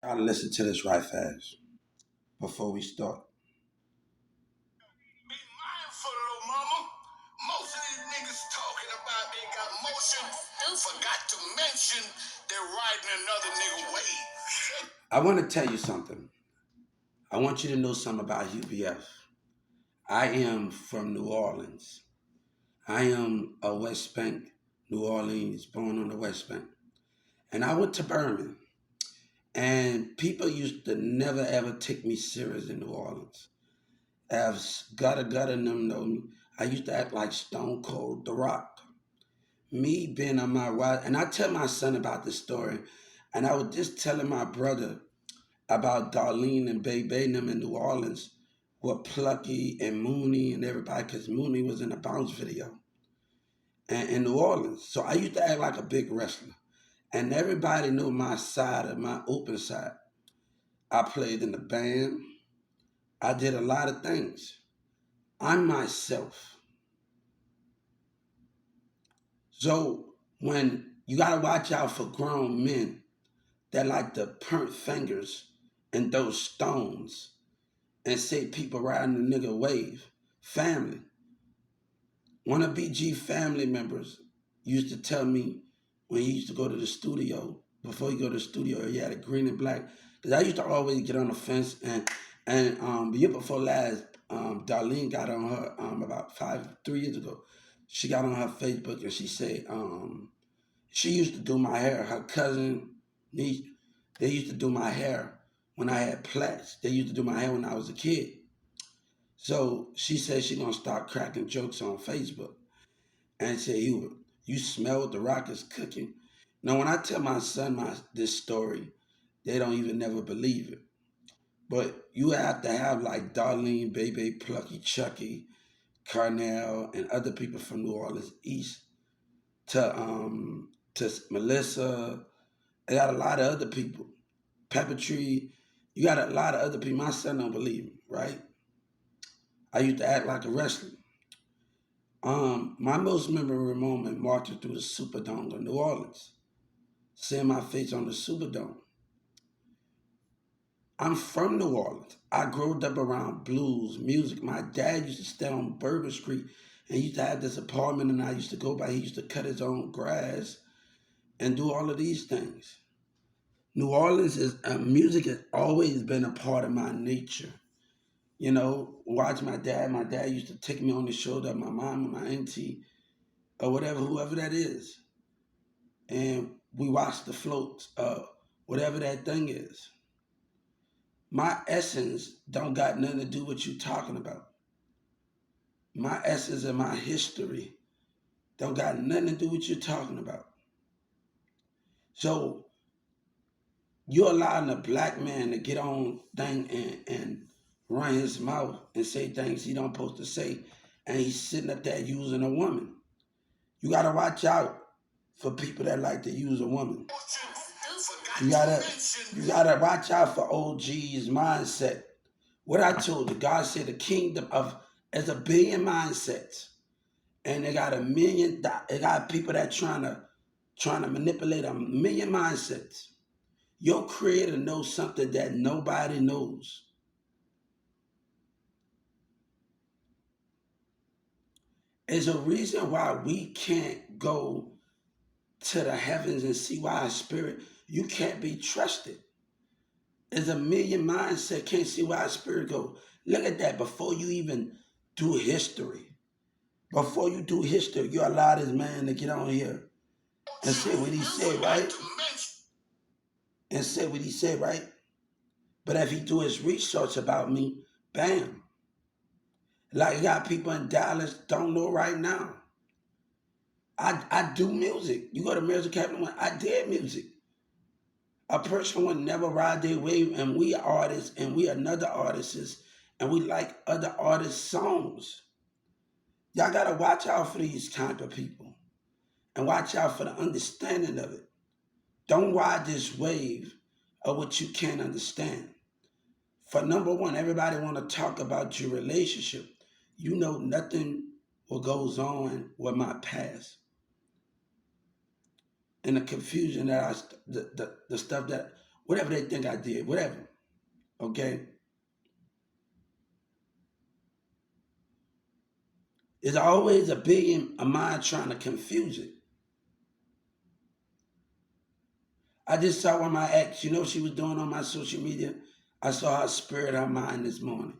I'll listen to this right fast before we start. Be mindful, little mama. Most of these niggas talking about they got motion, forgot to mention they're riding another nigga wave. I want to tell you something. I want you to know something about UBF. I am from New Orleans. I am a West Bank, New Orleans, born on the West Bank. And I went to Birmingham. And people used to never ever take me serious in New Orleans. As Gutter and them know me, I used to act like Stone Cold The Rock. Me being on my ride, and I tell my son about this story, and I was just telling my brother about Darlene and Bebe and them in New Orleans with Plucky and Mooney and everybody, because Mooney was in a Bounce video and in New Orleans. So I used to act like a big wrestler. And everybody knew my side of my open side. I played in the band. I did a lot of things. I'm myself. So when you gotta watch out for grown men that like to point fingers and throw stones and say people riding the nigga wave, family. One of BG family members used to tell me when he used to go to the studio, before he go to the studio, he had a green and black. Because I used to always get on the fence and the year before last, Darlene got on her about 3 years ago. She got on her Facebook and she said she used to do my hair. Her cousin, niece, they used to do my hair when I had plaits. They used to do my hair when I was a kid. So she said she gonna start cracking jokes on Facebook and say you smell what the rock is cooking. Now when I tell my son this story, they don't even never believe it. But you have to have like Darlene, Bebe, Plucky, Chucky, Carnell, and other people from New Orleans East to Melissa. I got a lot of other people. Pepper Tree. You got a lot of other people. My son don't believe me, right? I used to act like a wrestler. My most memorable moment marching through the Superdome of New Orleans, seeing my face on the Superdome. I'm from New Orleans. I grew up around blues, music. My dad used to stay on Bourbon Street and he used to have this apartment and I used to go by. He used to cut his own grass and do all of these things. New Orleans is music has always been a part of my nature. You know, watch my dad. My dad used to take me on the shoulder, my mom and my auntie, or whatever, whoever that is. And we watch the floats, whatever that thing is. My essence don't got nothing to do with what you talking about. My essence and my history don't got nothing to do with what you're talking about. So you're allowing a black man to get on thing and run his mouth and say things he don't supposed to say, and he's sitting up there using a woman. You gotta watch out for people that like to use a woman. You gotta you gotta watch out for OG's mindset. What I told you, God said the kingdom of is a billion mindsets, and they got they got people that trying to manipulate a million mindsets. Your creator knows something that nobody knows. There's a reason why we can't go to the heavens and see why our spirit, you can't be trusted. There's a million mindset can't see why our spirit go. Look at that before you even do history. Before you do history, you allow this man to get on here and say what he said, right? And say what he said, right? But if he do his research about me, bam. Like you got people in Dallas don't know right now. I do music. You go to Music Capital One, I did music. A person would never ride their wave, and we artists, and we another artists, and we like other artists' songs. Y'all gotta watch out for these type of people, and watch out for the understanding of it. Don't ride this wave of what you can't understand. For number one, everybody want to talk about your relationship. You know nothing what goes on with my past and the confusion that the stuff that whatever they think I did, whatever. Okay? There's always a billion of mind trying to confuse it. I just saw one of my ex, you know what she was doing on my social media? I saw her spirit, her mind this morning.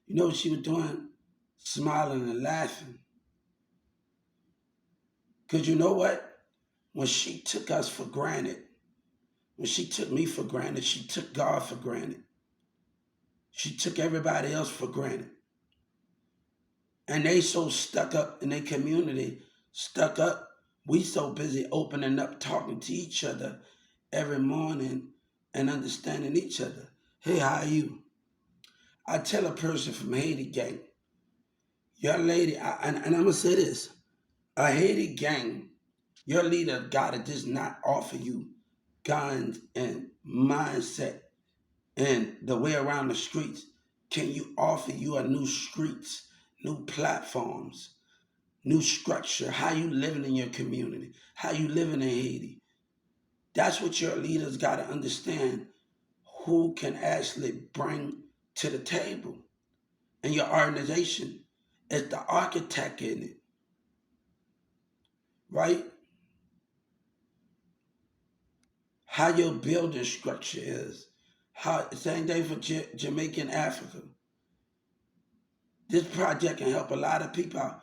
You know what she was doing? Smiling and laughing. Because you know what? When she took us for granted, when she took me for granted, she took God for granted. She took everybody else for granted. And they so stuck up in their community, stuck up. We so busy opening up, talking to each other every morning and understanding each other. Hey, how are you? I tell a person from Haiti gang, your lady, and I'm gonna say this: a Haiti gang, your leader gotta just not offer you guns and mindset and the way around the streets. Can you offer you a new streets, new platforms, new structure? How you living in your community? How you living in Haiti? That's what your leaders gotta understand. Who can actually bring to the table? And your organization is the architect in it, right? How your building structure is. How same thing for Jamaican Africa. This project can help a lot of people out,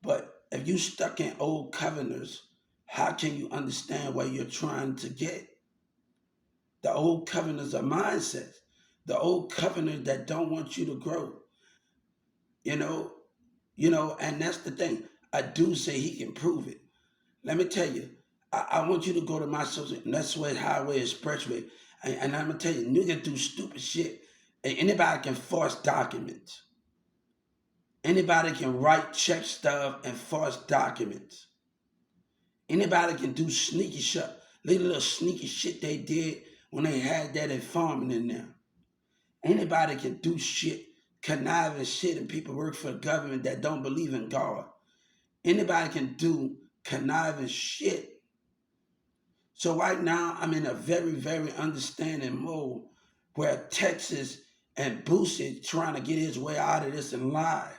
but if you stuck in old covenants, how can you understand where you're trying to get? The old covenants are mindsets. The old covenants that don't want you to grow. You know, and that's the thing. I do say he can prove it. Let me tell you, I want you to go to my social, that's where Highway Expressway, and I'm gonna tell you, niggas do stupid shit. And anybody can force documents. Anybody can write check stuff and force documents. Anybody can do sneaky shit. Little sneaky shit they did when they had that informant in there. Anybody can do shit, conniving shit, and people work for the government that don't believe in God. Anybody can do conniving shit. So right now, I'm in a very, very understanding mode where Texas and Boosie trying to get his way out of this and lie.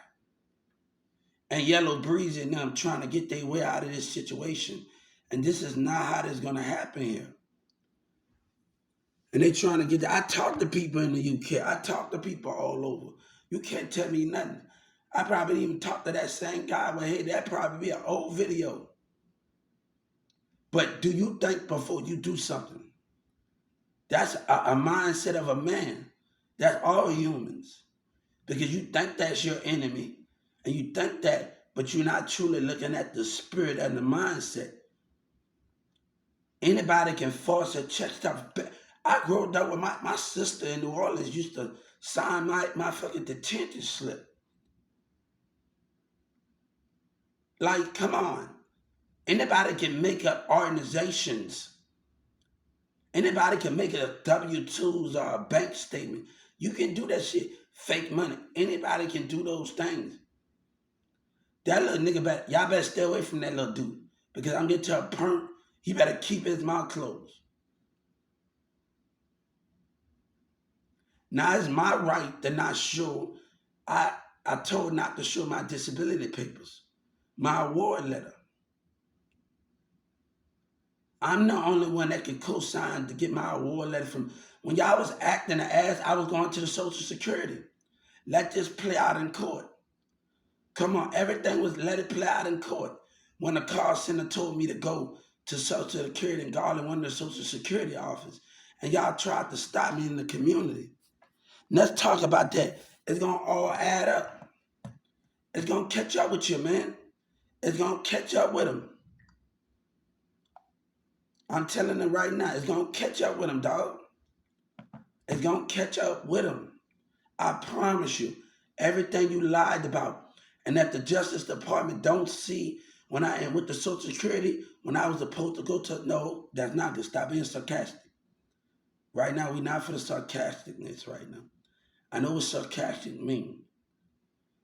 And Yellow Breezy and them trying to get their way out of this situation. And this is not how this is going to happen here. And they trying to get I talk to people in the UK. I talk to people all over. You can't tell me nothing. I probably didn't even talk to that same guy. Well, hey, that probably be an old video. But do you think before you do something? That's a mindset of a man. That's all humans. Because you think that's your enemy. And you think that, but you're not truly looking at the spirit and the mindset. Anybody can force a check stuff. I grew up with my sister in New Orleans used to sign my fucking detention slip. Like, come on. Anybody can make up organizations. Anybody can make it a W-2s or a bank statement. You can do that shit. Fake money. Anybody can do those things. That little nigga y'all better stay away from that little dude. Because I'm getting to a point, he better keep his mouth closed. Now it's my right to not show. I told not to show my disability papers, my award letter. I'm the only one that can co-sign to get my award letter from. When y'all was acting the ass, I was going to the Social Security. Let this play out in court. Come on, everything was let it play out in court. When the call center told me to go to Social Security in Garland, one of the Social Security office, and y'all tried to stop me in the community. Let's talk about that. It's gonna all add up. It's gonna catch up with you, man. It's gonna catch up with them. I'm telling them right now, it's gonna catch up with them, dog. It's gonna catch up with them. I promise you. Everything you lied about, and that the Justice Department don't see when I am with the Social Security, when I was supposed to go to, no, that's not good. Stop being sarcastic. Right now, we're not for the sarcasticness right now. I know what sarcastic means.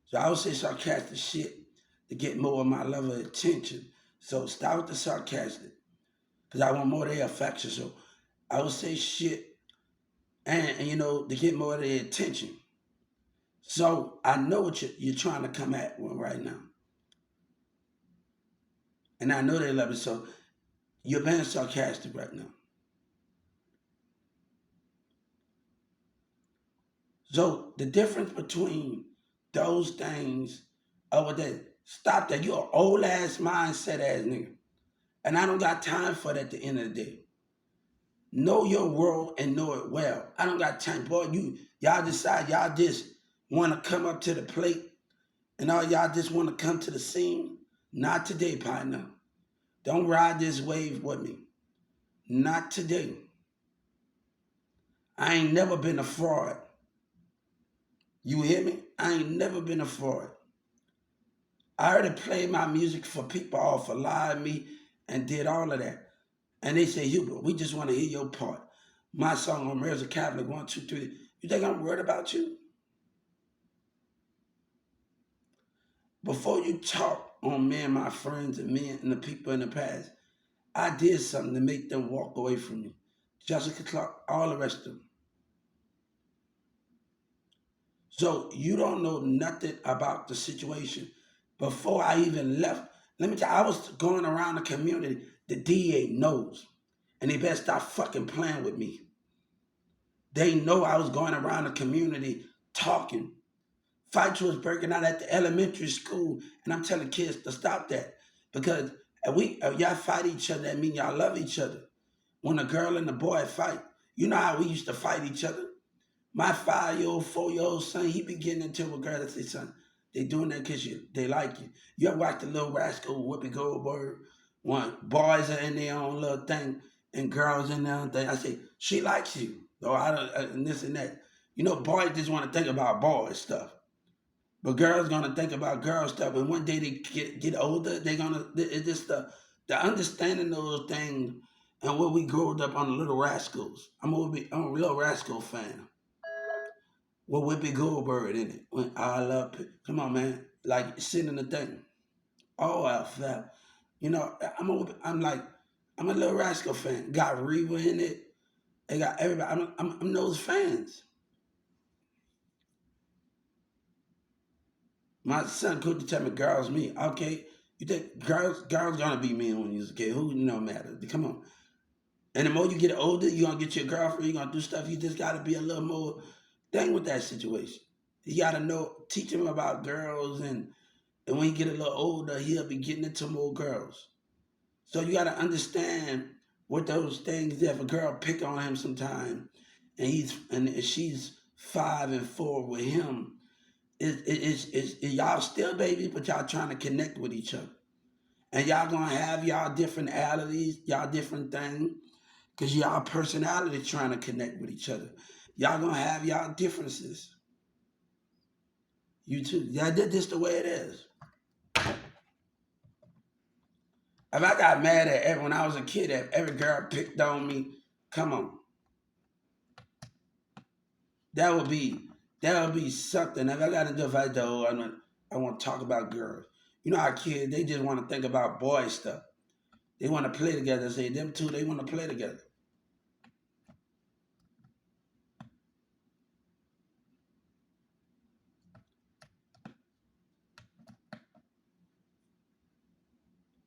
So I would say sarcastic shit to get more of my level of attention. So stop with the sarcastic. Because I want more of their affection. So I would say shit and you know, to get more of their attention. So I know what you're trying to come at with right now, and I know they love it. So you're being sarcastic right now. So the difference between those things over there, stop that. You're an old ass mindset ass nigga. And I don't got time for that at the end of the day. Know your world and know it well. I don't got time. Boy, y'all decide y'all just want to come up to the plate and all y'all just want to come to the scene. Not today, partner. Don't ride this wave with me. Not today. I ain't never been a fraud. You hear me? I ain't never been a fraud. I heard it play my music for people off, allowed me, and did all of that. And they say, Hubert, we just want to hear your part. My song on Mary's a Catholic, 1, 2, 3. You think I'm worried about you? Before you talk on me and my friends and me and the people in the past, I did something to make them walk away from me. Jessica Clark, all the rest of them. So you don't know nothing about the situation. Before I even left, let me tell you, I was going around the community. The DA knows. And they better stop fucking playing with me. They know I was going around the community talking. Fights was breaking out at the elementary school, and I'm telling kids to stop that. Because y'all fight each other, that mean y'all love each other. When a girl and a boy fight, you know how we used to fight each other? My 5-year-old, 4-year-old son, he be getting into a girl that say, son, they doing that because they like you. You ever watch the Little Rascal, Whoopi Goldberg? When boys are in their own little thing and girls in their own thing. I say, she likes you. Or I don't, and this and that. You know, boys just want to think about boys stuff. But girls gonna think about girl stuff. And one day they get older, they're gonna, it's just the understanding of those things and what we grew up on the Little Rascals. I'm a Little Rascal fan. With Whoopi Goldberg in it. When I love it. Come on, man. Like sitting in the thing. Oh, I felt. You know, I'm a Little Rascal fan. Got Reba in it. They got everybody. I'm those fans. My son couldn't tell me girls me. Okay, you think girls gonna be mean when you're a kid? Who no matter? Come on. And the more you get older, you're gonna get your girlfriend. You're gonna do stuff. You just gotta be a little more thing with that situation. You gotta know, teach him about girls, and when he get a little older, he'll be getting into more girls. So you gotta understand what those things. If a girl pick on him sometime, and she's 5 and 4 with him, y'all still babies, but y'all trying to connect with each other. And y'all gonna have y'all different allergies, y'all different things, because y'all personality trying to connect with each other. Y'all gonna have y'all differences. You too. Yeah, this the way it is. If I got mad at when I was a kid, if every girl picked on me, come on, that would be something. If I got into a fight, though, I want to talk about girls. You know how kids, they just want to think about boy stuff. They want to play together. Say them two, they want to play together.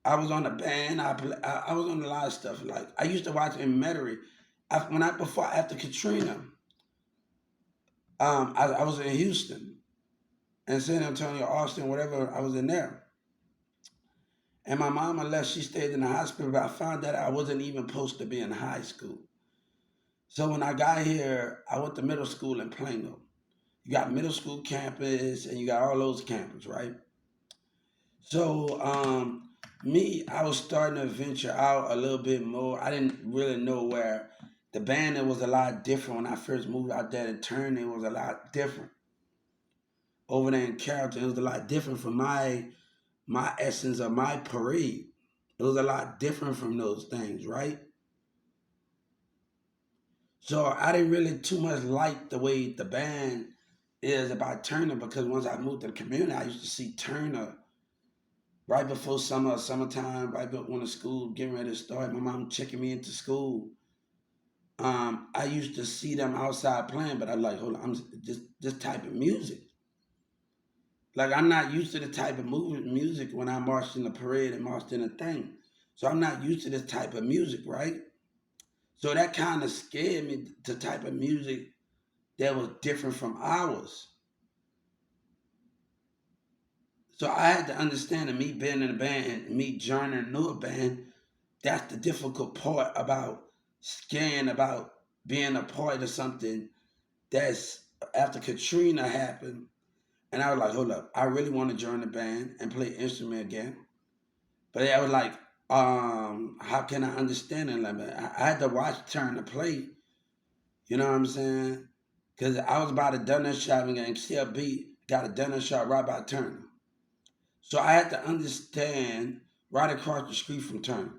I was on the band. I was on a lot of stuff. Like I used to watch in Metairie. After Katrina, I was in Houston and San Antonio, Austin, whatever. I was in there. And my mama left. She stayed in the hospital, but I found that I wasn't even supposed to be in high school. So when I got here, I went to middle school in Plano. You got middle school campus and you got all those campuses, right? So I was starting to venture out a little bit more. I didn't really know where the band. It was a lot different when I first moved out there to Turn. It was a lot different over there in Carrollton. It was a lot different from my essence of my parade. It was a lot different from those things, right? So I didn't really too much like the way the band is about Turner because once I moved to the community, I used to see Turner right before summertime, right before when the school getting ready to start. My mom checking me into school. I used to see them outside playing, but I'm like, hold on, I'm just this type of music. Like I'm not used to the type of music when I marched in the parade and marched in a thing. So I'm not used to this type of music, right? So that kind of scared me, the type of music that was different from ours. So I had to understand that me being in a band and me joining a newer band, that's the difficult part about scaring about being a part of something that's after Katrina happened. And I was like, hold up, I really want to join the band and play instrument again. But I was like, how can I understand it? Like, I had to watch Turner play. You know what I'm saying? Because I was about to done that shop and CLB got a done shop right by Turner. So I had to understand right across the street from Turner.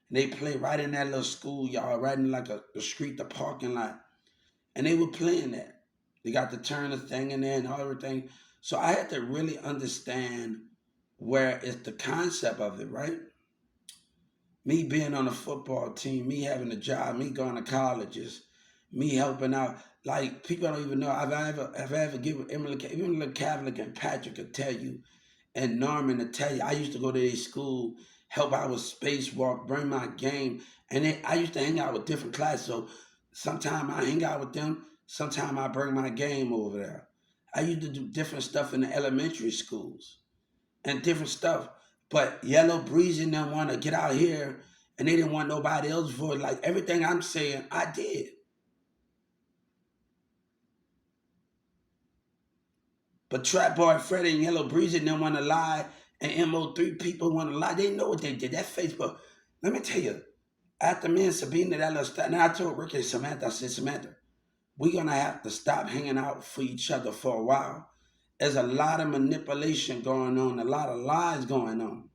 And they play right in that little schoolyard, right in like the street, the parking lot. And they were playing that. They got the Turner thing in there and everything. So I had to really understand where it's the concept of it, right? Me being on a football team, me having a job, me going to colleges, me helping out. Like people don't even know. Have I ever given Emily, even little Catholic and Patrick could tell you, and Norman to tell you. I used to go to their school, help out with spacewalk, bring my game, and I used to hang out with different classes. So sometimes I hang out with them, sometimes I bring my game over there. I used to do different stuff in the elementary schools and different stuff. But Yellow Breezy didn't want to get out here and they didn't want nobody else for it. Like everything I'm saying, I did. But Trap Boy Freddy and Yellow Breezy didn't want to lie and MO3 people want to lie. They know what they did. That Facebook, let me tell you, after me and Sabina, that little stuff, now I told Ricky and Samantha, I said, Samantha, we're going to have to stop hanging out for each other for a while. There's a lot of manipulation going on, a lot of lies going on.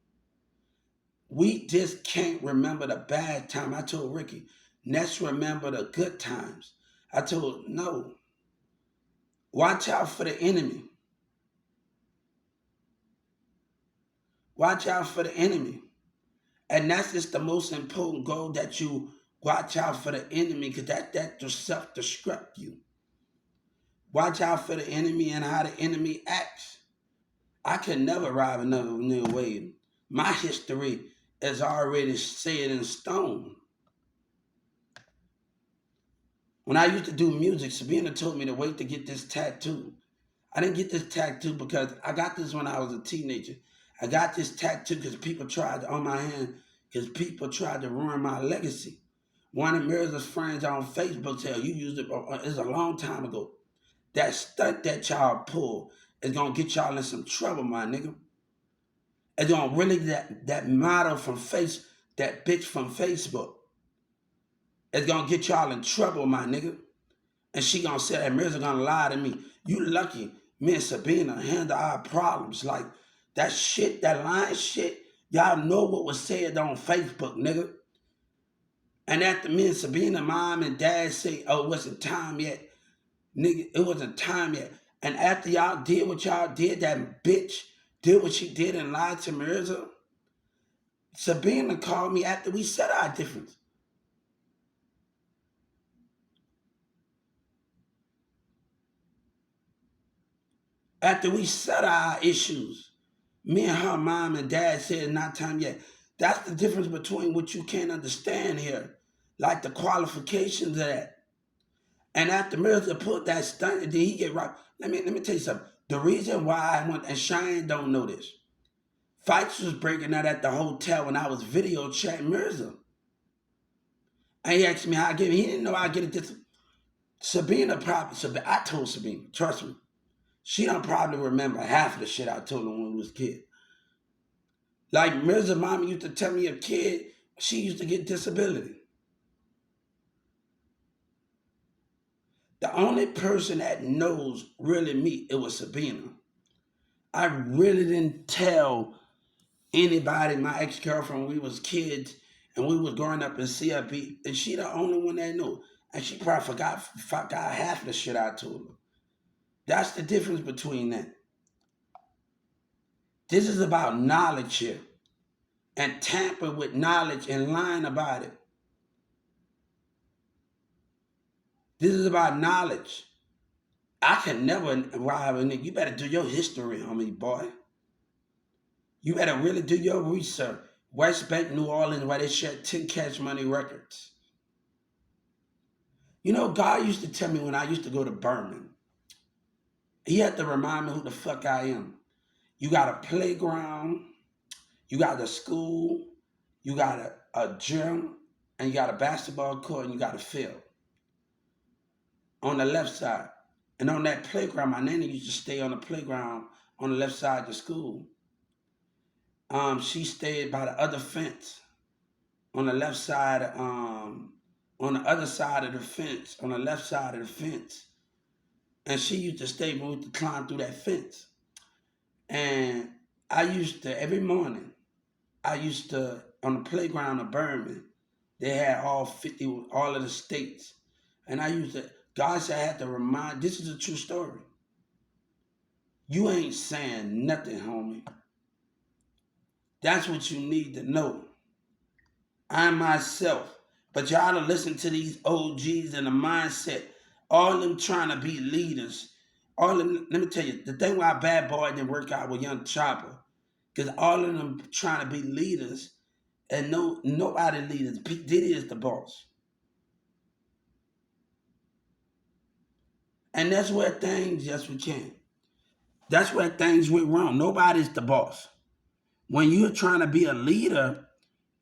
We just can't remember the bad time. I told Ricky, let's remember the good times. I told, no, watch out for the enemy. Watch out for the enemy. And that's just the most important goal, that you watch out for the enemy, because that will self-destruct you. Watch out for the enemy and how the enemy acts. I can never ride another new wave. My history is already set in stone. When I used to do music, Sabina told me to wait to get this tattoo. I didn't get this tattoo because I got this when I was a teenager. I got this tattoo because people tried to, on my hand, because people tried to ruin my legacy. One of Mirza's friends on Facebook said, you used it, it's a long time ago. That stunt that y'all pull is going to get y'all in some trouble, my nigga. It's going to really, that model from that bitch from Facebook, it's going to get y'all in trouble, my nigga. And she gonna say that Mirza gonna lie to me. You lucky me and Sabina handle our problems. Like that shit, that lying shit, y'all know what was said on Facebook, nigga. And after me and Sabina, mom and dad say, oh, it wasn't time yet. Nigga, it wasn't time yet. And after y'all did what y'all did, that bitch did what she did and lied to Mirza. Sabina called me after we said our difference. After we set our issues. Me and her mom and dad said it's not time yet. That's the difference between what you can't understand here. Like the qualifications of that. And after Mirza put that stunt, did he get right? Let me tell you something. The reason why I went, and Cheyenne don't know this. Fights was breaking out at the hotel when I was video chatting Mirza. And he asked me how I get it. He didn't know I get it. This Sabina probably, I told Sabina, trust me, she don't probably remember half of the shit I told her when we was kids. Like Mirza mama used to tell me a kid, she used to get disability. The only person that knows really me, it was Sabina. I really didn't tell anybody, my ex-girlfriend, when we was kids and we was growing up in CFP, and she the only one that knew. And she probably forgot half of the shit I told her. That's the difference between that. This is about knowledge here. And tampering with knowledge and lying about it. This is about knowledge. I can never arrive in it. You better do your history, homie boy. You better really do your research. West Bank, New Orleans, where they share 10 Cash Money records. You know, God used to tell me when I used to go to Berman, he had to remind me who the fuck I am. You got a playground, you got a school, you got a gym, and you got a basketball court, and you got a field on the left side. And on that playground, my nanny used to stay on the playground on the left side of the school. She stayed by the other fence on the left side, on the other side of the fence, on the left side of the fence. And she used to stay when we used to climb through that fence. And I used to, every morning, on the playground of Berman, they had all of the states. And I used to, God said I had to remind, this is a true story. You ain't saying nothing, homie. That's what you need to know. I myself, but y'all to listen to these OGs and the mindset, all of them trying to be leaders. All of them, let me tell you, the thing why Bad Boy didn't work out with Young Chopper, because all of them trying to be leaders, and nobody leaders. P. Diddy is the boss. And that's where things, yes we can. That's where things went wrong. Nobody's the boss. When you're trying to be a leader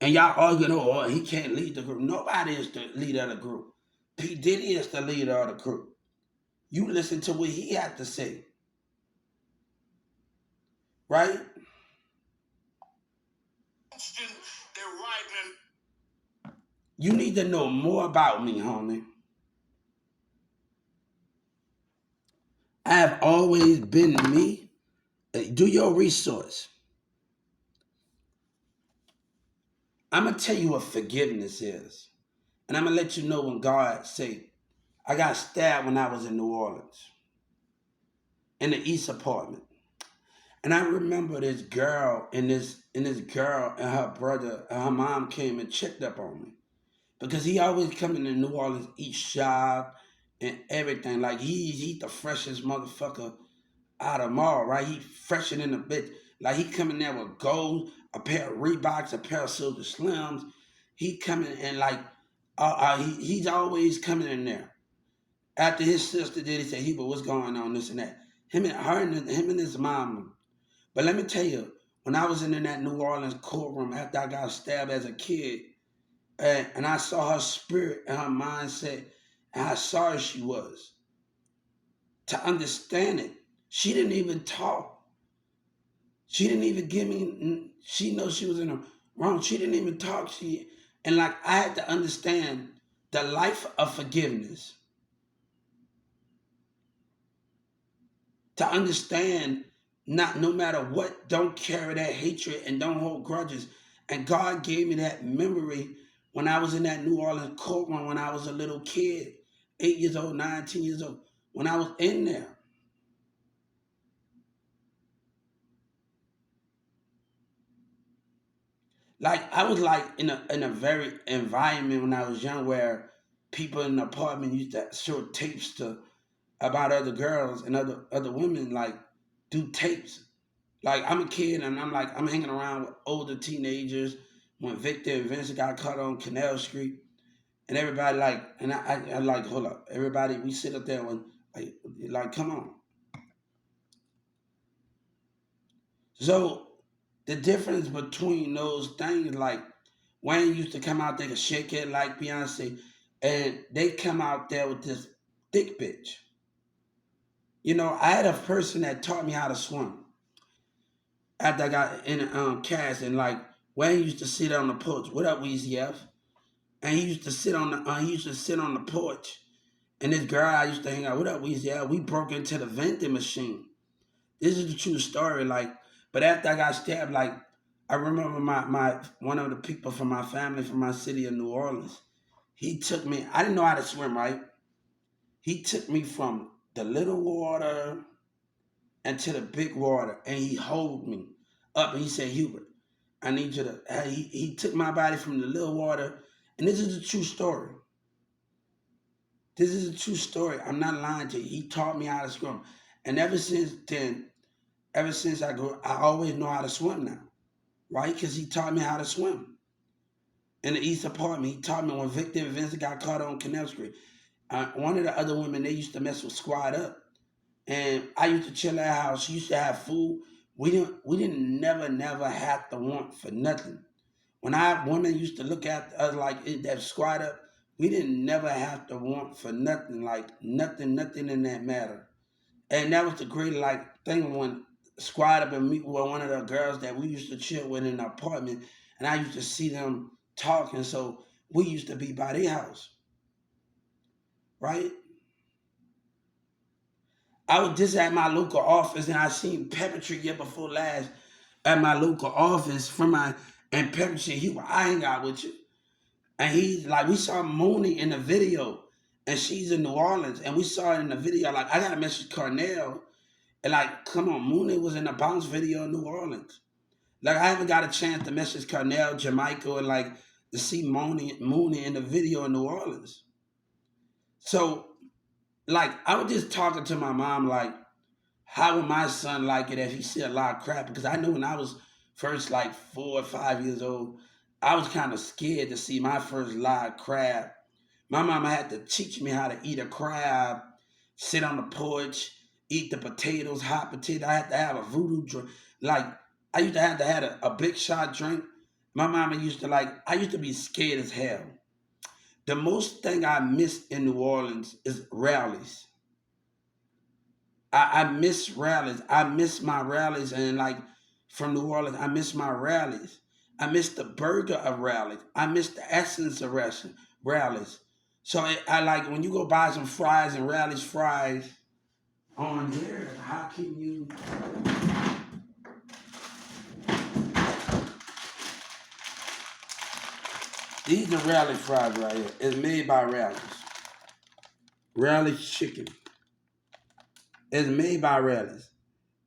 and y'all arguing, oh, he can't lead the group. Nobody is the leader of the group. P. Diddy is the leader of the group. You listen to what he had to say. Right? You need to know more about me, homie. I have always been me. Do your research. I'm going to tell you what forgiveness is. And I'm going to let you know when God say, I got stabbed when I was in New Orleans in the East apartment. And I remember this girl and this girl and her brother and her mom came and checked up on me. Because he always coming to New Orleans, eat shop and everything. Like he the freshest motherfucker out of them all, right? He fresher than a bitch. Like he coming there with gold, a pair of Reeboks, a pair of Silver Slims. He coming and like he's always coming in there. After his sister did, he said, "But what's going on? This and that." Him and his mom. But let me tell you, when I was in that New Orleans courtroom after I got stabbed as a kid, and I saw her spirit and her mindset and how sorry she was to understand it. She didn't even talk. She didn't even give me. She knows she was in the wrong. She didn't even talk. And like I had to understand the life of forgiveness. To understand, not no matter what, don't carry that hatred and don't hold grudges. And God gave me that memory when I was in that New Orleans courtroom when I was a little kid, 8 years old, 19 years old, when I was in there. Like I was like in a very environment when I was young where people in the apartment used to show tapes to about other girls and other women, like do tapes. Like I'm a kid and I'm hanging around with older teenagers when Victor and Vince got caught on Canal Street and everybody like and I like hold up. Everybody we sit up there when like come on. So the difference between those things, like Wayne used to come out there and shake it like Beyonce, and they come out there with this thick bitch. You know, I had a person that taught me how to swim after I got in cast, and like Wayne used to sit on the porch. What up, Weezy F? And he used to sit on the porch, and this girl I used to hang out. What up, Weezy F? We broke into the vending machine. This is the true story. Like, but after I got stabbed, like I remember my one of the people from my family from my city of New Orleans. He took me. I didn't know how to swim, right? He took me from the little water and to the big water, and he held me up. And he said, "Hubert, I need you to." He took my body from the little water, and this is a true story. This is a true story. I'm not lying to you. He taught me how to swim. And ever since then, ever since I grew, I always know how to swim now, right? Because he taught me how to swim. In the East Apartment, he taught me when Victor and Vincent got caught on Canal Street. One of the other women, they used to mess with Squad Up. And I used to chill at her house. She used to have food. We didn't never have to want for nothing. When our women used to look at us like that Squad Up, we didn't never have to want for nothing, like nothing in that matter. And that was the great like thing when Squad Up and me were one of the girls that we used to chill with in the apartment, and I used to see them talking. So we used to be by their house, right? I was just at my local office, and I seen Peppertree year before last at my local office from my and Peppertree. He was, I ain't got with you, and he's like, we saw Mooney in the video, and she's in New Orleans, and we saw it in the video. Like I got to message Cornell. And like, come on, Mooney was in a bounce video in New Orleans. Like, I haven't got a chance to message Cornell, Jamaica, and like to see Mooney in the video in New Orleans. So, like, I was just talking to my mom, like, how would my son like it if he see a lot of crap? Because I knew when I was first like 4 or 5 years old, I was kind of scared to see my first live crab. My mama had to teach me how to eat a crab, sit on the porch, eat the potatoes, hot potato. I had to have a voodoo drink. Like I used to have a big shot drink. My mama used to like. I used to be scared as hell. The most thing I miss in New Orleans is rallies. I miss rallies. I miss my rallies, and like from New Orleans, I miss my rallies. I miss the burger of rallies. I miss the essence of rallies. So I like when you go buy some fries and rallies fries on here. How can you? These are rally fries right here. It's made by Rallies. Rallies chicken. It's made by Rallies.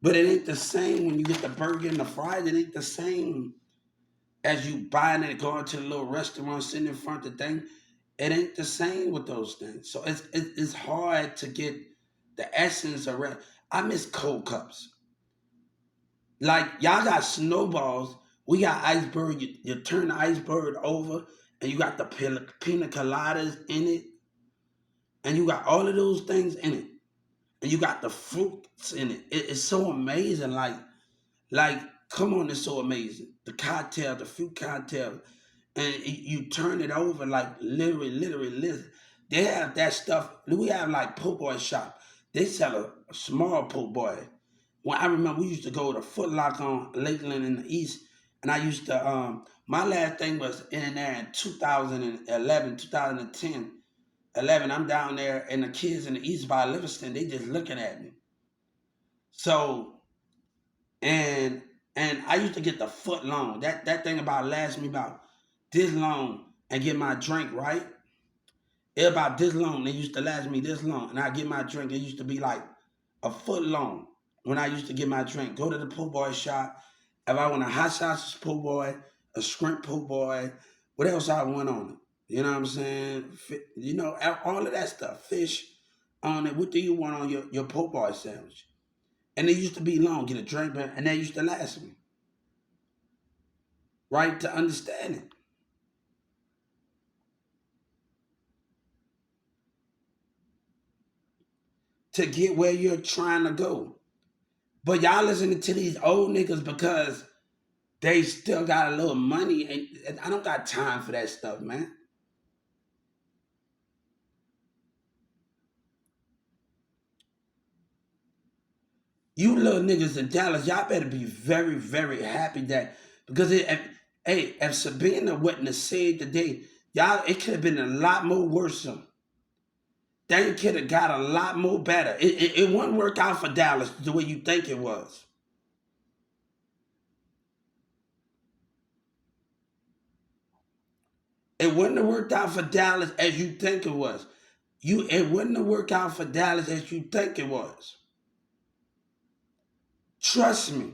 But it ain't the same when you get the burger and the fries. It ain't the same as you buying it, going to the little restaurant, sitting in front of the thing. It ain't the same with those things. So it's hard to get the essence of Rallies. I miss cold cups. Like y'all got snowballs. We got iceberg. You turn the iceberg over, and you got the pina coladas in it, and you got all of those things in it, and you got the fruits in it. It's so amazing. Like, come on, it's so amazing. The cocktail, the fruit cocktail, and you turn it over like literally. They have that stuff. We have like po' boy shop. They sell a small po' boy. When I remember, we used to go to Foot Locker on Lakeland in the East, and I used to. My last thing was in there in 2011, 2010, 11. I'm down there, and the kids in the East by Livingston, they just looking at me. So and I used to get the foot long. That thing about last me about this long and get my drink right. It about this long. They used to last me this long, and I get my drink. It used to be like a foot long when I used to get my drink. Go to the po' boy shop. If I want a hot sausage po' boy, a shrimp po' boy, what else I want on it? You know what I'm saying? You know, all of that stuff. Fish on it. What do you want on your po' boy sandwich? And they used to be long. Get a drink, and they used to last me. Right? To understand it. To get where you're trying to go. But y'all listening to these old niggas because they still got a little money, and I don't got time for that stuff, man. You little niggas in Dallas, y'all better be very happy that because if Sabina wouldn't have said today, y'all, it could have been a lot more worse. They could have got a lot more better. It wouldn't work out for Dallas the way you think it was. It wouldn't have worked out for Dallas as you think it was. It wouldn't have worked out for Dallas as you think it was. Trust me.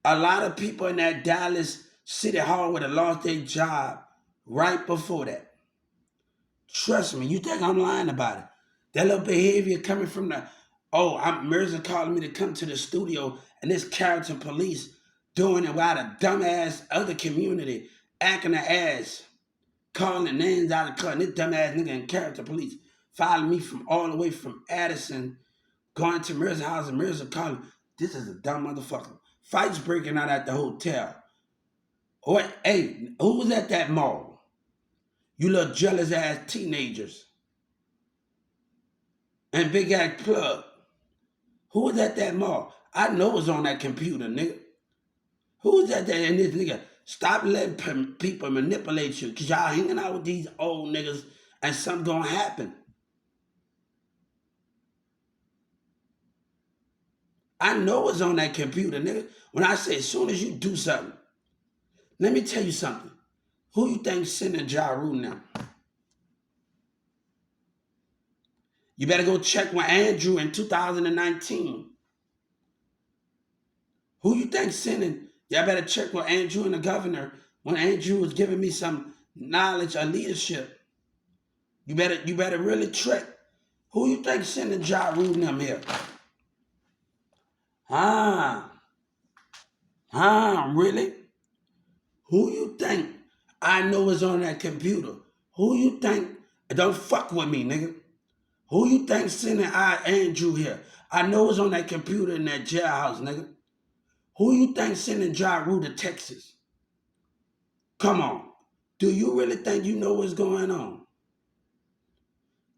A lot of people in that Dallas City Hall would have lost their job right before that. Trust me, you think I'm lying about it. That little behavior coming from the, Mirza calling me to come to the studio and this character police doing it while the dumbass other community acting the ass, calling the names out of the car. And this dumbass nigga in character police following me from all the way from Addison, going to Mirza's house and Mirza calling, this is a dumb motherfucker. Fights breaking out at the hotel. Hey, who was at that mall? You little jealous ass teenagers. And big ass plug. Who was at that mall? I know it was on that computer, nigga. Who was at that? And this nigga, stop letting people manipulate you, because y'all hanging out with these old niggas and something gonna happen. I know it's on that computer, nigga. When I say as soon as you do something, let me tell you something. Who you think sending Ja Rule now? You better go check with Andrew in 2019. Who you think sending? Y'all better check with Andrew and the governor when Andrew was giving me some knowledge of leadership. You better really check. Who you think sending Ja Rule them here? Really? Who you think I know is on that computer? Who you think? Don't fuck with me, nigga. Who you think sending Andrew here? I know it's on that computer in that jailhouse, nigga. Who you think sending Ja Rule to Texas? Come on. Do you really think you know what's going on?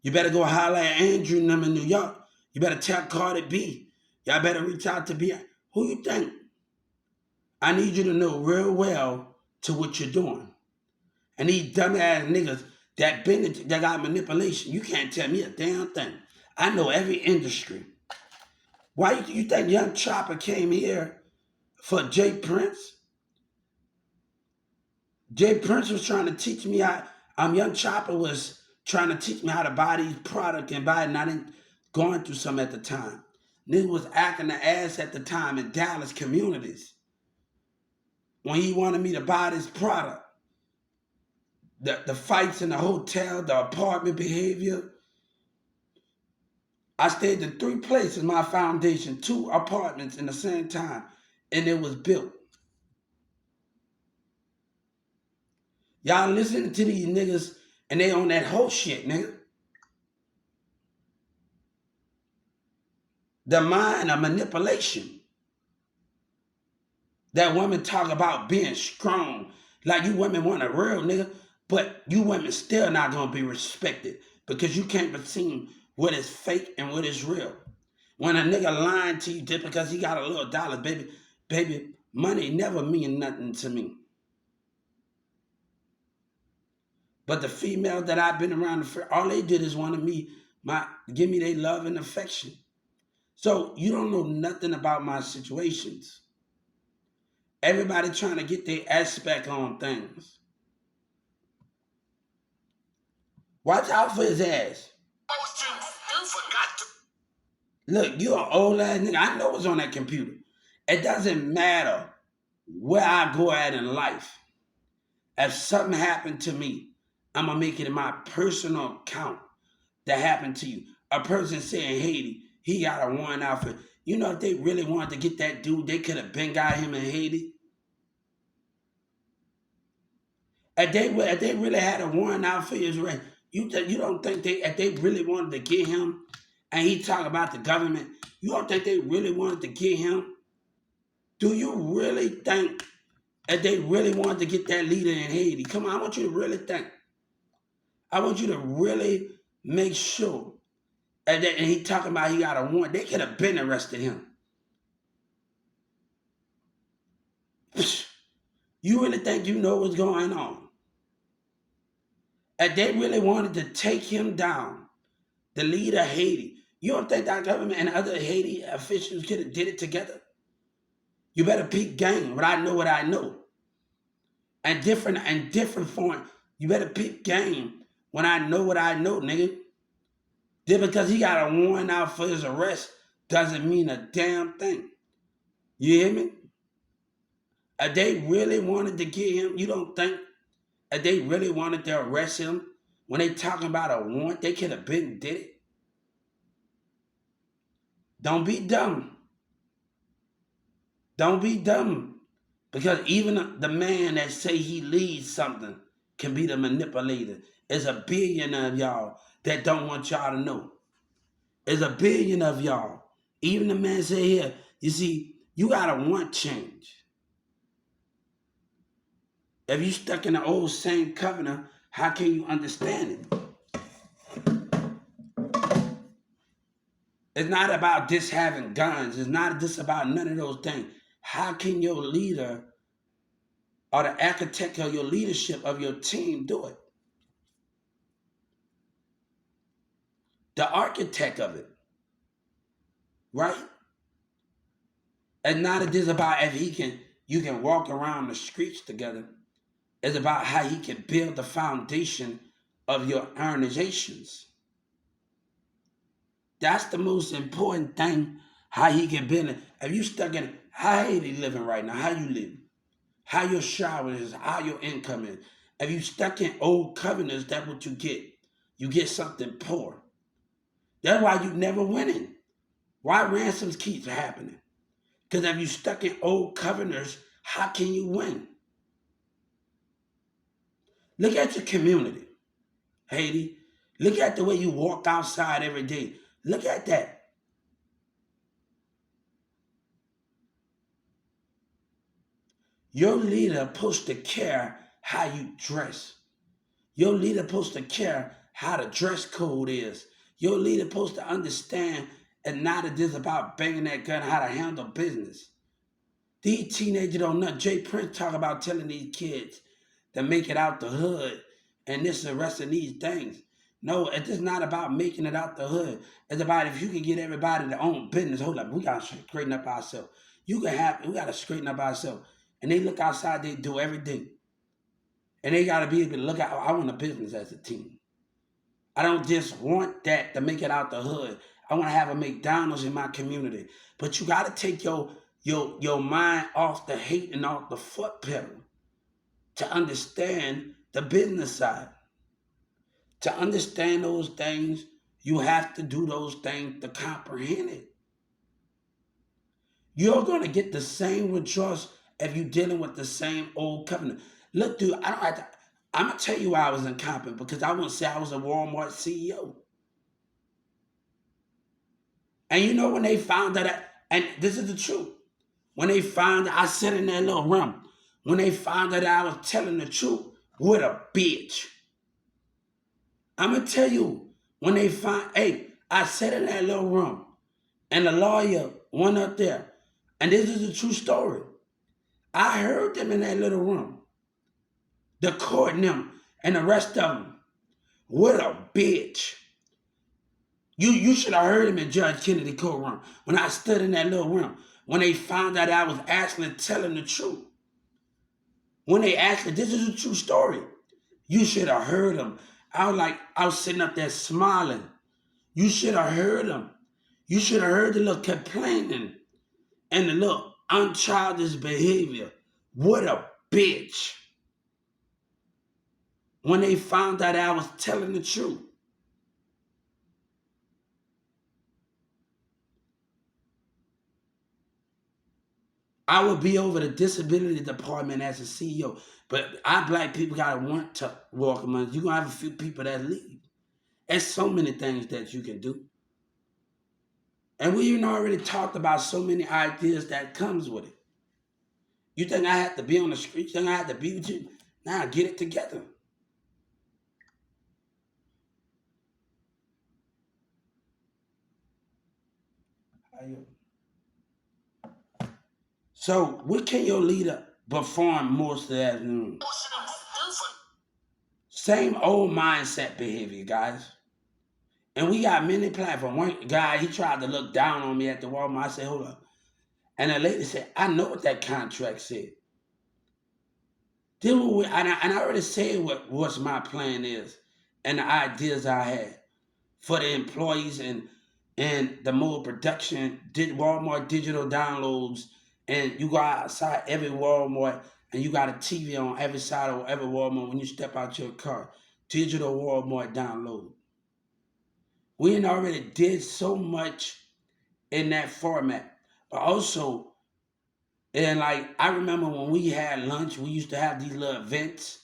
You better go holler at Andrew and them in New York. You better tell Cardi B. Y'all better reach out to B. Who you think? I need you to know real well to what you're doing. And these dumbass niggas that got manipulation, you can't tell me a damn thing. I know every industry. Why you think Young Chopper came here for Jay Prince? Jay Prince was trying to teach me how. Young Chopper was trying to teach me how to buy these products and buy it, and I didn't going through some at the time. Nigga was acting the ass at the time in Dallas communities when he wanted me to buy this product. The fights in the hotel, the apartment behavior. I stayed in 3 places, my foundation, 2 apartments in the same time, and it was built. Y'all listening to these niggas and they on that whole shit, nigga. The mind of manipulation. That women talk about being strong. Like you women want a real nigga, but you women still not gonna be respected because you can't perceive what is fake and what is real. When a nigga lying to you just because he got a little dollar, baby, money never mean nothing to me. But the females that I've been around, all they did is wanted me, give me their love and affection. So you don't know nothing about my situations. Everybody trying to get their aspect on things. Watch out for his ass. Look, you an old ass nigga. I know what's on that computer. It doesn't matter where I go at in life. If something happened to me, I'm going to make it in my personal account that happened to you. A person saying Haiti, he got a warrant out for. You know, if they really wanted to get that dude, they could have been got him in Haiti. If they really had a warrant out for Israel, you don't think if they really wanted to get him, and he talk about the government, you don't think they really wanted to get him? Do you really think if they really wanted to get that leader in Haiti? Come on, I want you to really think. I want you to really make sure. And he talking about he got a warrant. They could have been arrested him. You really think you know what's going on? If they really wanted to take him down, the leader of Haiti, you don't think that government and other Haiti officials could have did it together? You better peep game, but I know what I know. And different form, you better peep game when I know what I know, nigga. Just because he got a warrant out for his arrest doesn't mean a damn thing. You hear me? If they really wanted to get him, you don't think if they really wanted to arrest him When they talking about a warrant, they could have been did it. Don't be dumb. Don't be dumb. Because even the man that say he leads something can be the manipulator. There's a billion of y'all that don't want y'all to know. There's a billion of y'all. Even the man say here, you see, you gotta want change. If you stuck in the old same covenant, how can you understand it? It's not about this having guns. It's not just about none of those things. How can your leader or the architect of your leadership of your team do it? The architect of it, right? And not just about if you can walk around the streets together. It's about how he can build the foundation of your organizations. That's the most important thing, how he can build it. If you stuck in, how are they living right now? How you living? How your shower is, how your income is. If you stuck in old covenants, that's what you get. You get something poor. That's why you never winning. Why ransoms keep happening? Because if you stuck in old covenants, how can you win? Look at your community, Haiti. Look at the way you walk outside every day. Look at that. Your leader supposed to care how you dress. Your leader supposed to care how the dress code is. Your leader supposed to understand and not just about banging that gun, how to handle business. These teenagers don't know. Jay Prince talk about telling these kids to make it out the hood and this and the rest of these things. No, it's just not about making it out the hood. It's about if you can get everybody to own business. Hold up, we gotta straighten up ourselves. We gotta straighten up ourselves. And they look outside, they do everything. And they gotta be able to look out. I want a business as a team. I don't just want that to make it out the hood. I want to have a McDonald's in my community. But you gotta take your mind off the hate and off the foot pedal to understand the business side. To understand those things, you have to do those things to comprehend it. You're going to get the same withdrawals if you're dealing with the same old covenant. Look, dude, I don't have to. I'm going to tell you why I was incompetent, because I wouldn't say I was a Walmart CEO. And you know when they found that, and this is the truth, when they found that I sat in that little room, when they found that I was telling the truth, what a bitch. I'm going to tell you, when they find, hey, I sat in that little room, and the lawyer went up there, and this is a true story. I heard them in that little room, the court and them, and the rest of them. What a bitch. You should have heard him in Judge Kennedy courtroom when I stood in that little room, when they found out I was actually telling the truth. When they asked me, this is a true story. You should have heard him. I was sitting up there smiling. You should have heard him. You should have heard the little complaining and the little unchildish behavior. What a bitch. When they found out I was telling the truth. I would be over the disability department as a CEO. But our black people gotta want to walk among. You're gonna have a few people that leave. There's so many things that you can do. And we even already talked about so many ideas that comes with it. You think I have to be on the street? You think I have to be with you? Now get it together. So what can your leader perform most of the afternoon? Same old mindset behavior, guys. And we got many platforms. One guy, he tried to look down on me at the Walmart. I said, hold up. And the lady said, I know what that contract said. And I already said what my plan is and the ideas I had for the employees and the more production, did Walmart digital downloads, and you go outside every Walmart and you got a TV on every side of every Walmart when you step out your car. digital Walmart download. We had already did so much in that format. But also, and like I remember when we had lunch, we used to have these little events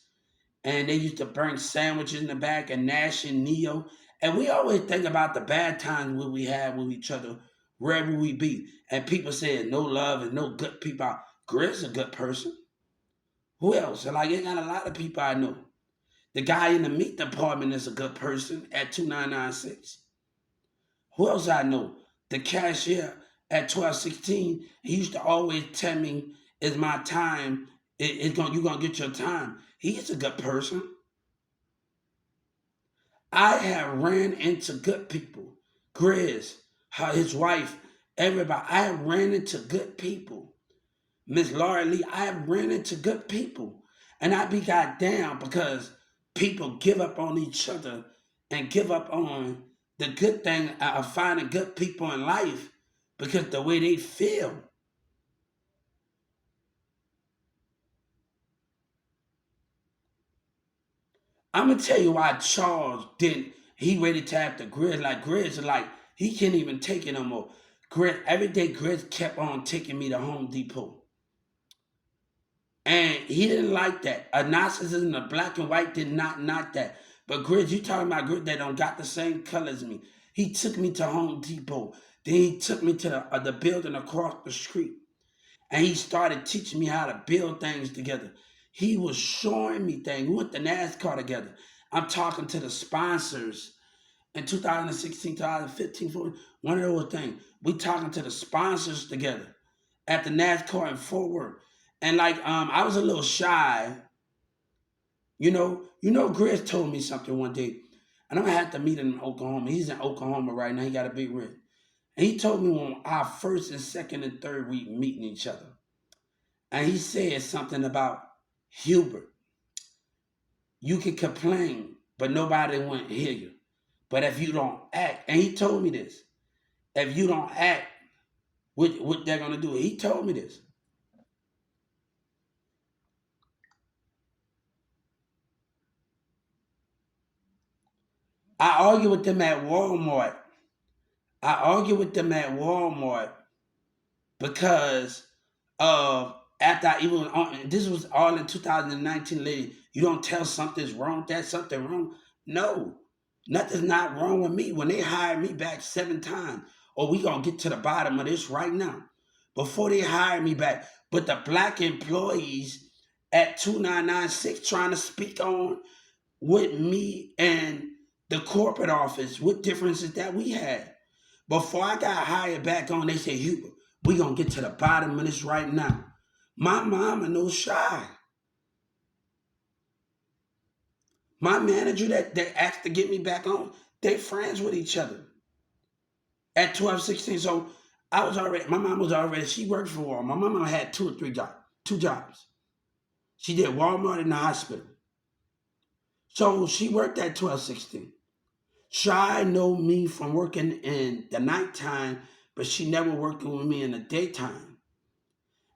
and they used to bring sandwiches in the back and Nash and Neo. And we always think about the bad times we had with each other, wherever we be. And people said no love and no good people. Grizz a good person. Who else? And like, it got a lot of people I know. The guy in the meat department is a good person at 2996. Who else I know? The cashier at 1216. He used to always tell me, "It's my time. You gonna get your time." He's a good person. I have ran into good people. Grizz, his wife, everybody. I have ran into good people. Miss Laura Lee, I have ran into good people. And I be goddamn because people give up on each other and give up on the good thing of finding good people in life because the way they feel. I'm gonna tell you why Charles didn't. He ready to have the Grizz. Like Grizz is like he can't even take it no more. Grizz every day Grizz kept on taking me to Home Depot. And he didn't like that. A narcissism, the black and white did not that. But Grizz, you talking about Grizz that don't got the same color as me. He took me to Home Depot. Then he took me to the building across the street. And he started teaching me how to build things together. He was showing me things. We went to NASCAR together. I'm talking to the sponsors in 2016, 2015, 14, one of those things. We talking to the sponsors together at the NASCAR in Fort Worth. And like I was a little shy. Grizz told me something one day. And I'm gonna have to meet him in Oklahoma. He's in Oklahoma right now. He got a big rig. And he told me on our first and second and third week meeting each other. And he said something about Hubert. You can complain, but nobody won't hear you. But if you don't act, and he told me this, if you don't act, what they're gonna do? He told me this. I argue with them at Walmart. I argue with them at Walmart because of after I even this was all in 2019, lady. You don't tell something's wrong, that's something wrong. No, nothing's not wrong with me. When they hired me back 7 times, or we gonna get to the bottom of this right now. Before they hired me back, but the black employees at 2996 trying to speak on with me and the corporate office, what differences that we had. Before I got hired back on, they said, Hubert, we gonna get to the bottom of this right now. My mama no shy. My manager that asked to get me back on, they friends with each other. At 12, 16, so my mom was already, she worked for Walmart. My mama had 2 or 3 jobs, 2 jobs. She did Walmart in the hospital. So she worked at 12, 16. Shy know me from working in the nighttime, but she never worked with me in the daytime.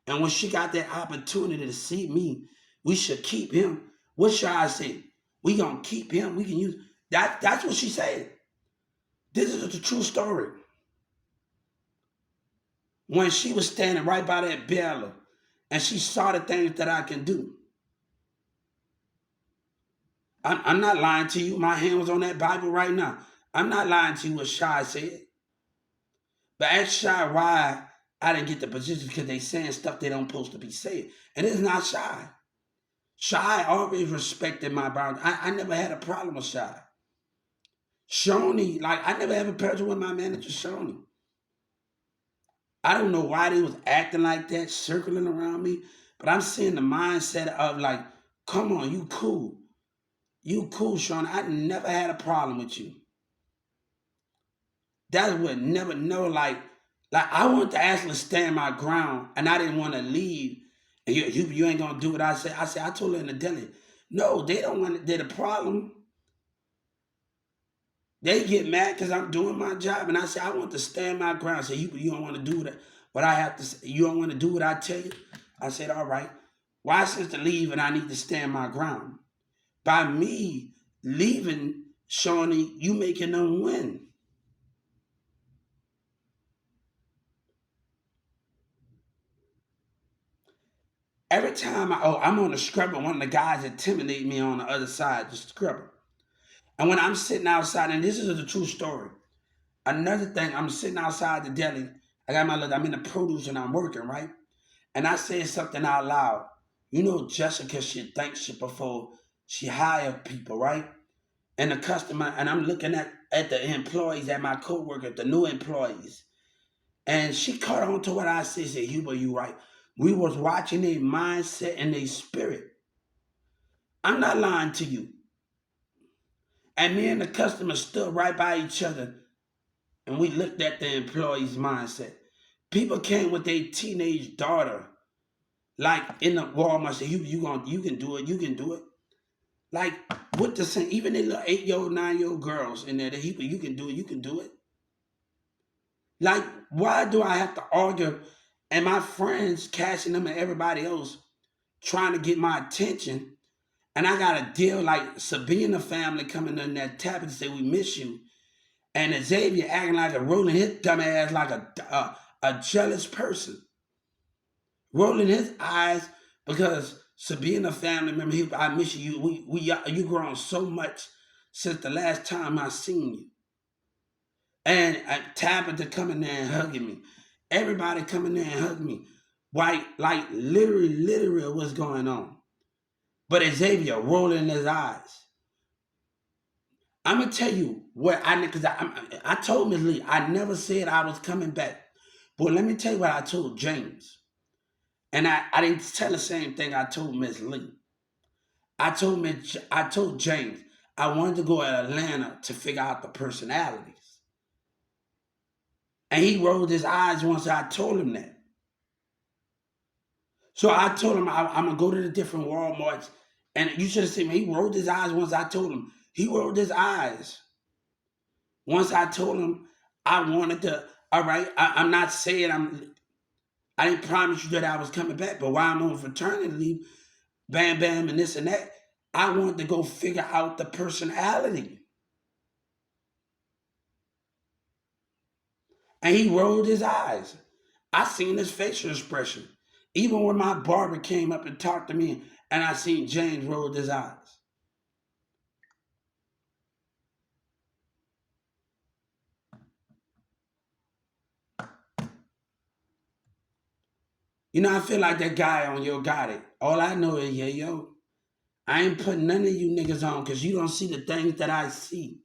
And when she got that opportunity to see me, we should keep him. What Shy say? We gonna keep him. We can use that. That's what she said. This is a true story. When she was standing right by that barrel, and she saw the things that I can do. I'm not lying to you. My hand was on that Bible right now. I'm not lying to you what Shy said. But ask Shy why I didn't get the position because they saying stuff they don't supposed to be saying. And it's not Shy. Shy always respected my boundaries. I never had a problem with Shy. Shoney, like I never had a problem with my manager, Shoney. I don't know why they was acting like that, circling around me. But I'm seeing the mindset of like, come on, you cool. You cool, Sean. I never had a problem with you. That would never know. Like I wanted to actually stand my ground, and I didn't want to leave. And you ain't gonna do what I said. I told her in the deli. No, they don't want. They're the problem. They get mad because I'm doing my job, and I said I want to stand my ground. I said you don't want to do what I have to say. You don't want to do what I tell you. I said all right. Why since to leave and I need to stand my ground? By me leaving, Shawnee, you making them win. Every time I'm on the scrubber, one of the guys intimidate me on the other side, the scrubber. And when I'm sitting outside, and this is a true story. Another thing, I'm sitting outside the deli. I'm in the produce and I'm working, right? And I said something out loud. You know, Jessica, she thanks shit before she hire people, right? And the customer, and I'm looking at the employees, at my coworker, the new employees. And she caught on to what I said. Said, Huber, you right. We was watching their mindset and their spirit. I'm not lying to you. And me and the customer stood right by each other and we looked at the employee's mindset. People came with their teenage daughter, like in the Walmart, say, you can do it, you can do it. Like what the same, even the little 8-year-old, 9-year-old girls in there, you can do it, you can do it. Like, why do I have to argue? And my friends cashing them and everybody else trying to get my attention. And I got a deal like Sabina family coming in there tapping and say, we miss you. And Xavier acting like a rolling his dumb ass like a jealous person. Rolling his eyes because Sabina family member, I miss you. You grown so much since the last time I seen you. And Tabitha coming there and hugging me. Everybody coming there and hugging me. Like literally what's going on. But Xavier rolling his eyes. I'm gonna tell you what because I told Miss Lee I never said I was coming back. But let me tell you what I told James. And I didn't tell the same thing I told Miss Lee. I told James I wanted to go to Atlanta to figure out the personalities. And he rolled his eyes once I told him that. So I told him I'm gonna go to the different Walmarts. And you should have seen me. He rolled his eyes once I told him. He rolled his eyes. Once I told him I wanted to, all right, I'm not saying I didn't promise you that I was coming back, but while I'm on fraternity leave, bam, bam, and this and that, I wanted to go figure out the personality. And he rolled his eyes. I seen his facial expression. Even when my barber came up and talked to me and I seen James roll his eyes. You know, I feel like that guy on Yo Got It. All I know is, yeah, yo, I ain't putting none of you niggas on because you don't see the things that I see.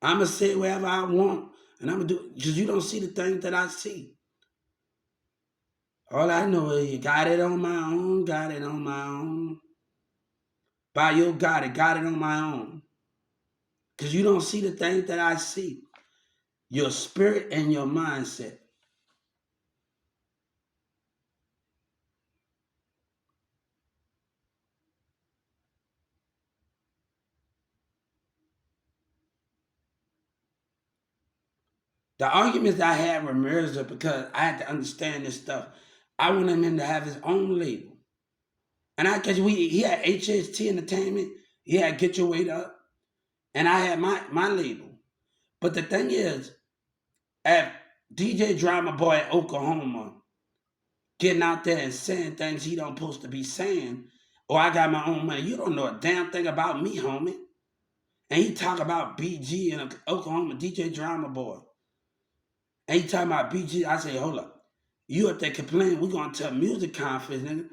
I'm going to say whatever I want and I'm going to do it because you don't see the things that I see. All I know is you got it on my own, got it on my own. By Yo Got it on my own. Because you don't see the things that I see. Your spirit and your mindset. The arguments I had with Mirza because I had to understand this stuff. I wanted him to have his own label. And because he had HST Entertainment, he had Get Your Weight Up, and I had my label. But the thing is, at DJ Drama Boy at Oklahoma, getting out there and saying things he don't supposed to be saying, or I got my own money. You don't know a damn thing about me, homie. And he talk about BG and Oklahoma, DJ Drama Boy. And he talking about BG. I say, hold up. You up there complaining, we going to a music conference, nigga.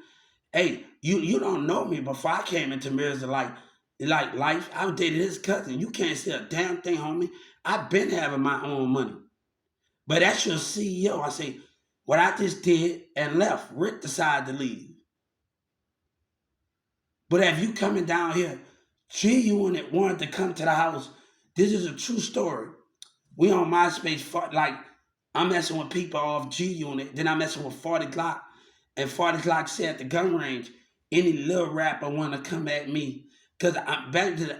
Hey, you don't know me before I came into music like life. I dated his cousin. You can't say a damn thing, homie. I've been having my own money. But that's your CEO. I say, what I just did and left. Rick decided to leave. But if you coming down here, G Unit wanted to come to the house. This is a true story. We on MySpace, like, I'm messing with people off G Unit. Then I'm messing with 40 Glock. And 40 Glock said at the gun range, any little rapper want to come at me. Because I'm back to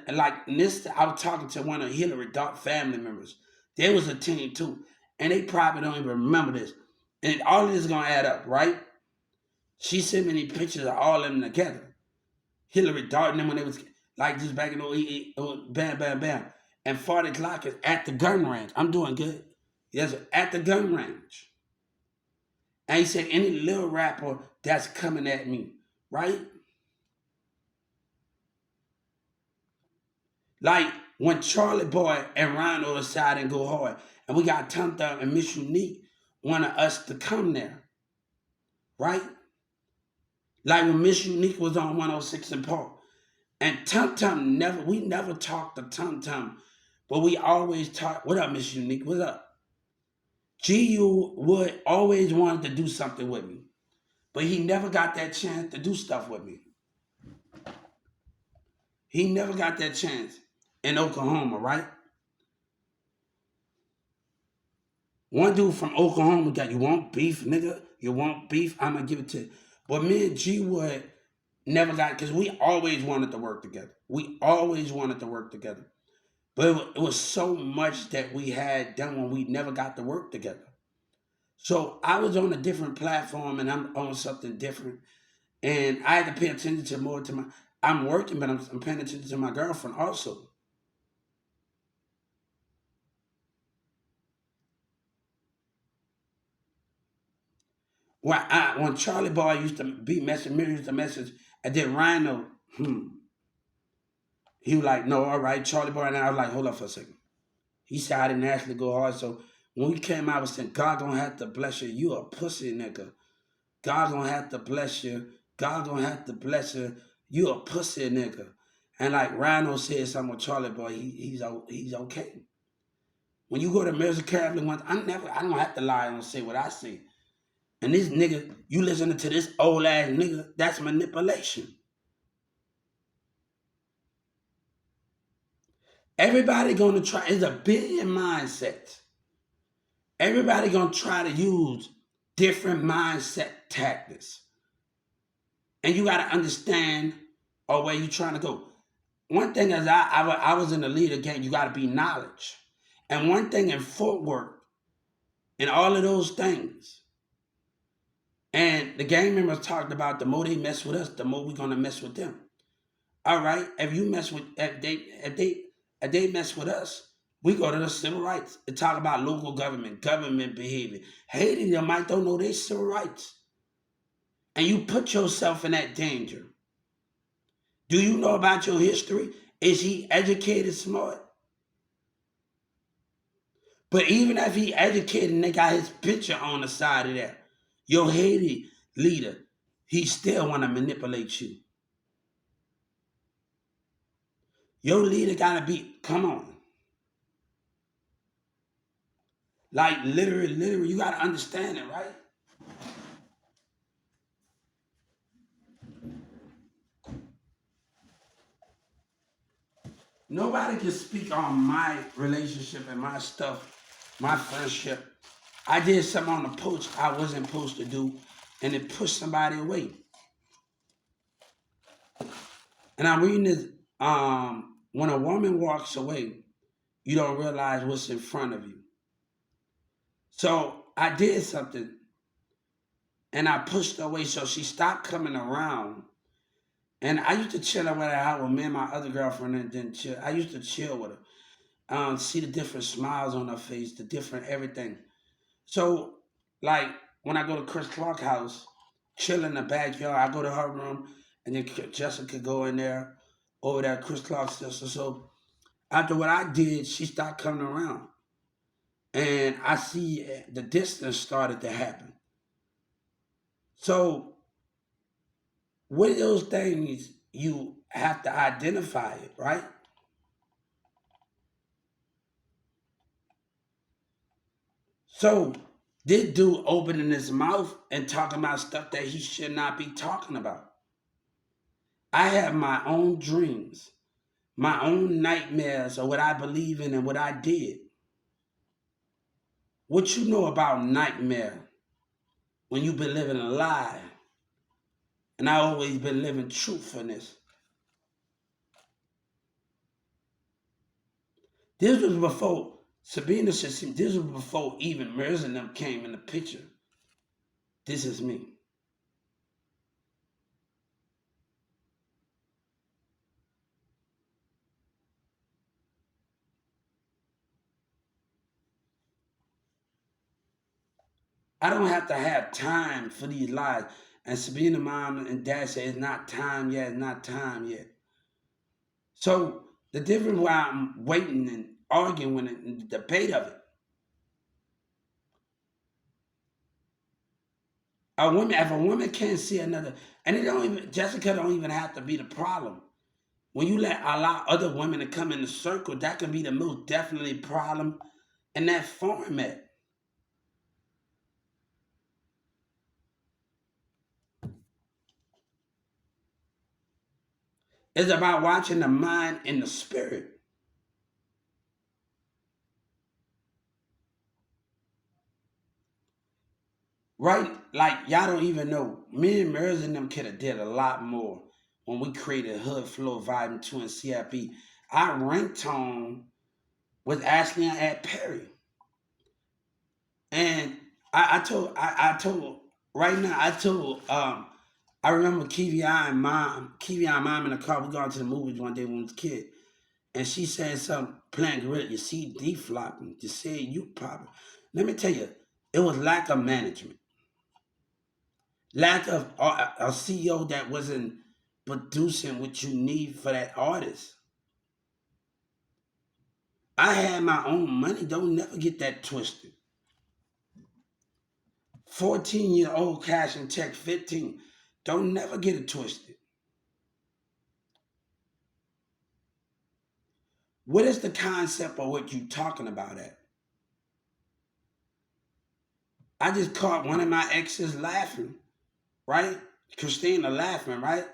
this, I was talking to one of Hillary Dark family members. They was a team too. And they probably don't even remember this. And all of this is going to add up, right? She sent me these pictures of all of them together. Hillary Dark and them when they was, Like just back in the 08, bam, bam, bam. And 40 Glock is at the gun range. I'm doing good. Yes, at the gun range. And he said, any little rapper that's coming at me, right? Like when Charlie Boy and Rhino decide and go hard, and we got Tum Tum and Miss Unique wanted us to come there, right? Like when Miss Unique was on 106 and Park. And Tum Tum we never talked to Tum Tum, but we always talk. What up, Miss Unique? What up? GU would always wanted to do something with me, but he never got that chance to do stuff with me. He never got that chance in Oklahoma, right? One dude from Oklahoma got, you want beef, nigga? You want beef? I'm gonna give it to you. But me and G Wood never got, because we always wanted to work together. We always wanted to work together. But it was so much that we had done when we never got to work together. So I was on a different platform and I'm on something different. And I had to pay attention to more to my, I'm working, but I'm paying attention to my girlfriend also. When Charlie Boy used to be messaging, Mary used to message, and then Rhino, he was like, no, all right, Charlie Boy. And I was like, hold up for a second. He said I didn't actually go hard. So when we came out, I was saying, God gonna have to bless you. You a pussy nigga. God gonna have to bless you. God gonna have to bless you. You a pussy nigga. And like Rhino said something with Charlie Boy, he's okay. When you go to Music Cabinet once, I don't have to lie and say what I say. And this nigga, you listening to this old ass nigga, that's manipulation. Everybody gonna try, it's a billion mindsets. Everybody gonna try to use different mindset tactics. And you gotta understand where you trying to go. One thing is I was in the leader game, you gotta be knowledge. And one thing in footwork and all of those things. And the game members talked about the more they mess with us, the more we're gonna mess with them. All right, if they mess with us, we go to the civil rights and talk about local government behavior. Haiti, you might don't know their civil rights, and you put yourself in that danger. Do you know about your history? Is he educated, smart? But even if he educated and they got his picture on the side of that, your Haiti leader, he still want to manipulate you. Your leader gotta be, come on. Like literally, you gotta understand it, right? Nobody can speak on my relationship and my stuff, my friendship. I did something on the post I wasn't supposed to do, and it pushed somebody away. And I'm reading this. When a woman walks away, you don't realize what's in front of you. So I did something, and I pushed her away, so she stopped coming around. And I used to chill with her out with me and my other girlfriend, and then chill. I used to chill with her. See the different smiles on her face, the different everything. So, like when I go to Chris Clark house, chill in the backyard, I go to her room, and then Jessica go in there over there, Chris Clark's sister. So after what I did, she stopped coming around, and I see the distance started to happen. So with those things, you have to identify it, right? So this dude opening his mouth and talking about stuff that he should not be talking about. I have my own dreams, my own nightmares of what I believe in and what I did. What you know about nightmare when you've been living a lie? And I always been living truthfulness. This was before Sabina said, this was before even Mirza and them came in the picture. This is me. I don't have to have time for these lies. And Sabina mom and dad say it's not time yet, it's not time yet. So the difference why I'm waiting and arguing and the debate of it. If a woman can't see another, and it don't even Jessica don't even have to be the problem. When you allow other women to come in the circle, that can be the most definitely problem in that format. It's about watching the mind and the spirit. Right? Like y'all don't even know. Me and Mers and them could have did a lot more when we created Hood Flow Vibe 2 and CIP. Our ringtone was Ashley and Ed Perry. And I told right now, I remember Kiwi and mom in the car, we going to the movies one day when we was a kid. And she said something, playing gorilla, your CD flopping, you said you popping. Let me tell you, it was lack of management. Lack of a CEO that wasn't producing what you need for that artist. I had my own money. Don't never get that twisted. 14-year-old cash and check 15. Don't never get it twisted. What is the concept of what you talking about at? I just caught one of my exes laughing, right? Christina laughing, right?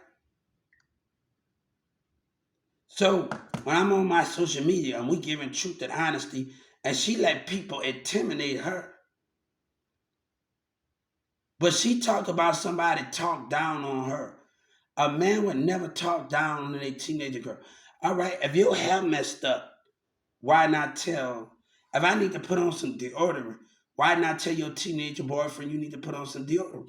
So when I'm on my social media and we giving truth and honesty, and she let people intimidate her, but she talked about somebody talk down on her. A man would never talk down on a teenager girl. All right, if your hair messed up, why not tell? If I need to put on some deodorant, why not tell your teenager boyfriend you need to put on some deodorant?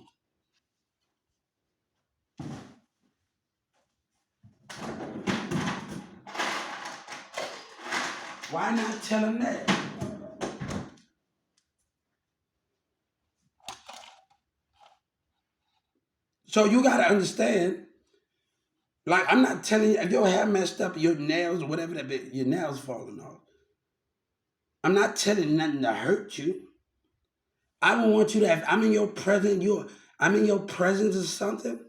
Why not tell him that? So you gotta understand, like I'm not telling you if your hair messed up, your nails or whatever that be, your nails falling off. I'm not telling you nothing to hurt you. I don't want you to have. I'm in your presence. I'm in your presence or something.